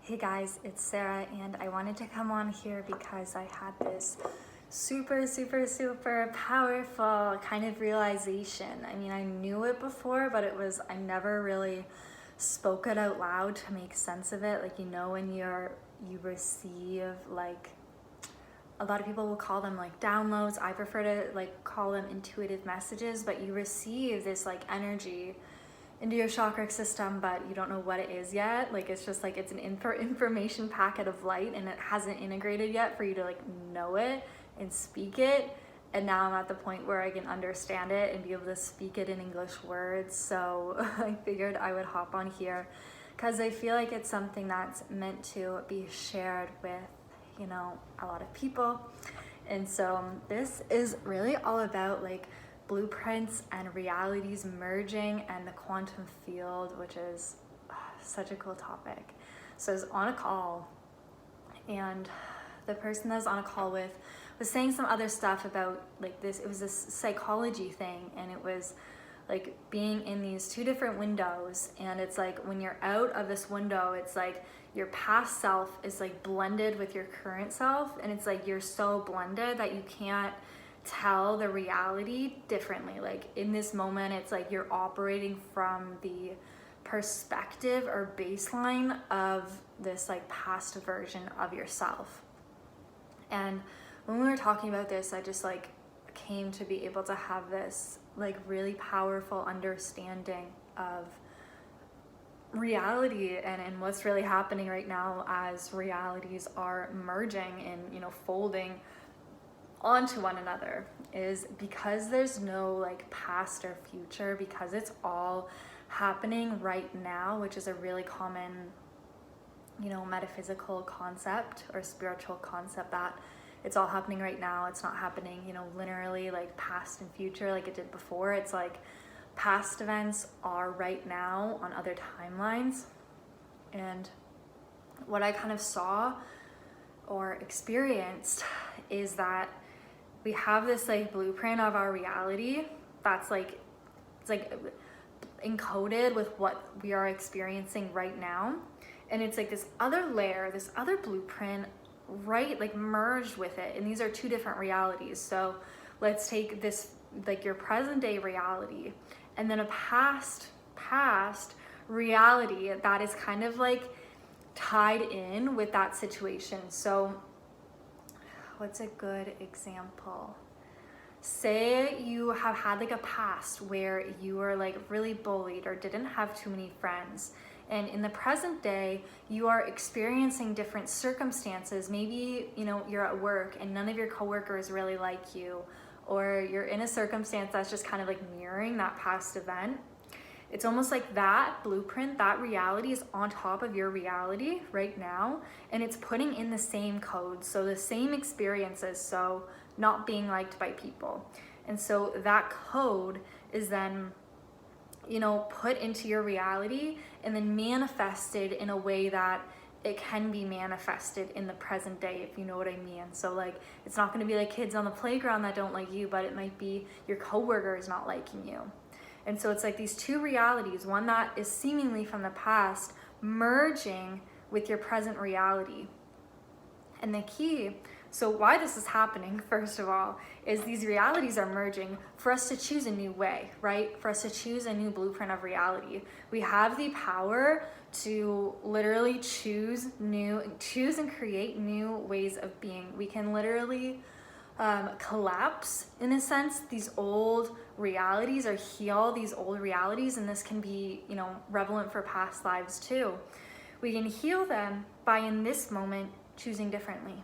Hey guys, it's Sarah, and I wanted to come on here because I had this super powerful kind of realization. I mean, I knew it before, but I never really spoke it out loud to make sense of it. Like, you know, when you receive, like, a lot of people will call them like downloads. I prefer to like call them intuitive messages, but you receive this like energy into your chakra system, but you don't know what it is yet. Like, it's just like it's an information packet of light, and it hasn't integrated yet for you to like know it and speak it. And now I'm at the point where I can understand it and be able to speak it in English words. So I figured I would hop on here because I feel like it's something that's meant to be shared with, you know, a lot of people. And so this is really all about like blueprints and realities merging and the quantum field, which is such a cool topic. So I was on a call, and the person that I was on a call with was saying some other stuff about like this. It was this psychology thing, and it was like being in these two different windows. And it's like when you're out of this window, it's like your past self is like blended with your current self, and it's like you're so blended that you can't tell the reality differently. Like in this moment, it's like you're operating from the perspective or baseline of this like past version of yourself. And when we were talking about this, I just like came to be able to have this like really powerful understanding of reality and what's really happening right now as realities are merging and, you know, folding onto one another, is because there's no like past or future, because it's all happening right now, which is a really common, you know, metaphysical concept or spiritual concept, that it's all happening right now. It's not happening, you know, linearly like past and future like it did before. It's like past events are right now on other timelines. And what I kind of saw or experienced is that we have this like blueprint of our reality that's like, it's like encoded with what we are experiencing right now. And it's like this other layer, this other blueprint, right, like merged with it. And these are two different realities. So let's take this, like your present day reality, and then a past reality that is kind of like tied in with that situation. So what's a good example? Say you have had like a past where you were like really bullied or didn't have too many friends. And in the present day, you are experiencing different circumstances. Maybe, you know, you're at work and none of your coworkers really like you, or you're in a circumstance that's just kind of like mirroring that past event. It's almost like that blueprint, that reality is on top of your reality right now, and it's putting in the same codes, so the same experiences, so not being liked by people. And so that code is then, you know, put into your reality and then manifested in a way that it can be manifested in the present day, if you know what I mean. So like, it's not going to be like kids on the playground that don't like you, but it might be your coworkers not liking you. And so it's like these two realities, one that is seemingly from the past merging with your present reality. And the key, so why this is happening, first of all, is these realities are merging for us to choose a new way, right? For us to choose a new blueprint of reality. We have the power to literally choose and create new ways of being. We can literally collapse, in a sense, these old realities, or heal these old realities. And this can be, you know, relevant for past lives too. We can heal them by, in this moment, choosing differently.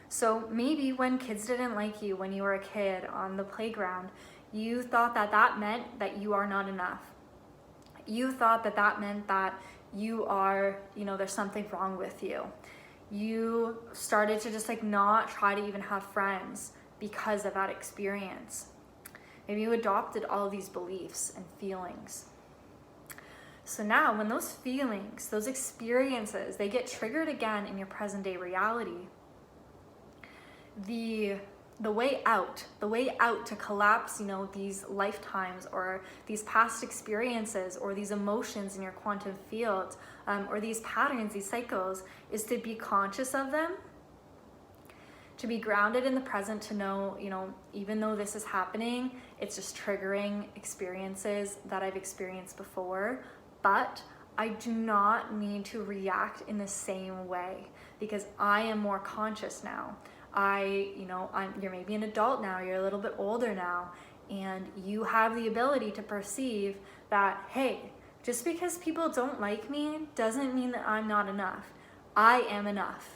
So maybe when kids didn't like you when you were a kid on the playground, you thought that that meant that you are not enough. You thought that that meant that you are, you know, there's something wrong with you. You started to just like not try to even have friends because of that experience. Maybe you adopted all of these beliefs and feelings. So now when those feelings, those experiences, they get triggered again in your present day reality, the the way out to collapse, you know, these lifetimes or these past experiences or these emotions in your quantum field, or these patterns, these cycles, is to be conscious of them, to be grounded in the present, to know, you know, even though this is happening, it's just triggering experiences that I've experienced before, but I do not need to react in the same way because I am more conscious now. You're maybe an adult now, you're a little bit older now, and you have the ability to perceive that, hey, just because people don't like me doesn't mean that I'm not enough. I am enough.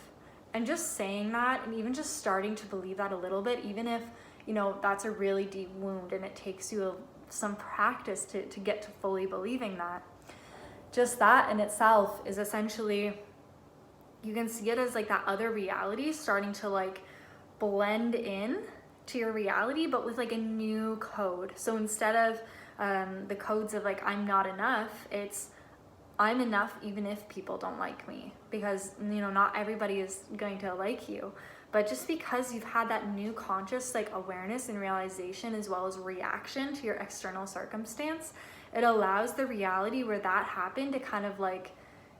And just saying that, and even just starting to believe that a little bit, even if, you know, that's a really deep wound and it takes you some practice to get to fully believing that, just that in itself is essentially, you can see it as like that other reality starting to like blend in to your reality, but with like a new code. So instead of the codes of like, I'm not enough, it's I'm enough even if people don't like me, because, you know, not everybody is going to like you. But just because you've had that new conscious like awareness and realization as well as reaction to your external circumstance, it allows the reality where that happened to kind of like,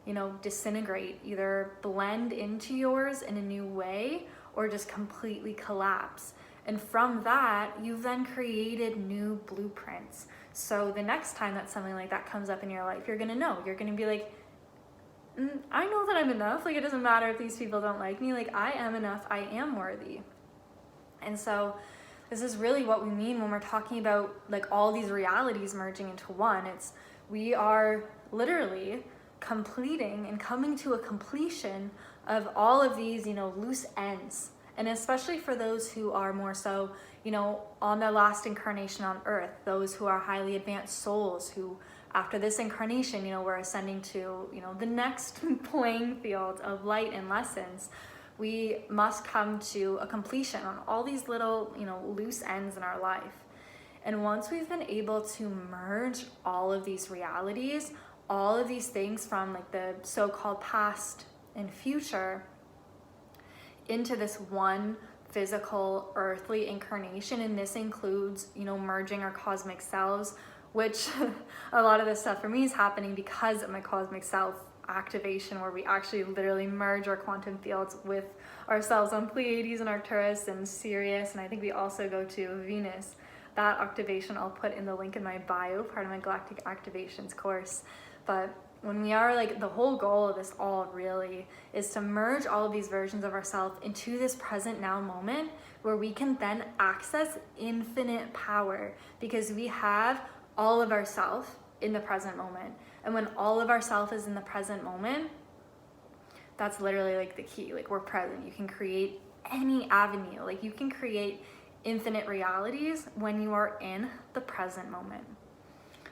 you know, disintegrate, either blend into yours in a new way or just completely collapse. And from that, you've then created new blueprints. So the next time that something like that comes up in your life, you're gonna know, you're gonna be like, I know that I'm enough. Like, it doesn't matter if these people don't like me. Like, I am enough. I am worthy. And so this is really what we mean when we're talking about like all these realities merging into one. It's, we are literally completing and coming to a completion of all of these, you know, loose ends. And especially for those who are more so, you know, on their last incarnation on earth, those who are highly advanced souls who after this incarnation, you know, we're ascending to, you know, the next playing field of light and lessons. We must come to a completion on all these little, you know, loose ends in our life. And once we've been able to merge all of these realities, all of these things from like the so-called past and future into this one physical earthly incarnation, and this includes, you know, merging our cosmic selves, which a lot of this stuff for me is happening because of my cosmic self activation, where we actually literally merge our quantum fields with ourselves on Pleiades and Arcturus and Sirius, and I think we also go to Venus. That activation I'll put in the link in my bio, part of my Galactic Activations course. But when we are like, the whole goal of this all really is to merge all of these versions of ourselves into this present now moment where we can then access infinite power, because we have all of ourself in the present moment. And when all of ourself is in the present moment, that's literally like the key. Like, we're present. You can create any avenue. Like, you can create infinite realities when you are in the present moment.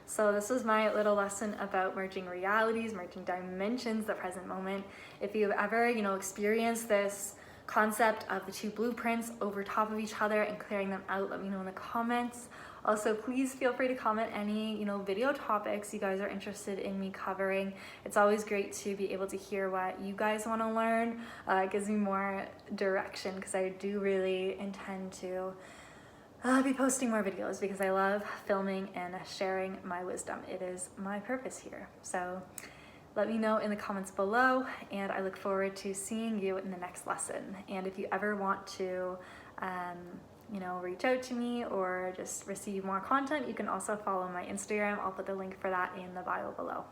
So this is my little lesson about merging realities, merging dimensions, the present moment. If you've ever, you know, experienced this concept of the two blueprints over top of each other and clearing them out, let me know in the comments. Also, please feel free to comment any, you know, video topics you guys are interested in me covering. It's always great to be able to hear what you guys want to learn. It gives me more direction, because I do really intend to be posting more videos, because I love filming and sharing my wisdom. It is my purpose here. So let me know in the comments below, and I look forward to seeing you in the next lesson. And if you ever want to, you know, reach out to me or just receive more content, you can also follow my Instagram. I'll put the link for that in the bio below.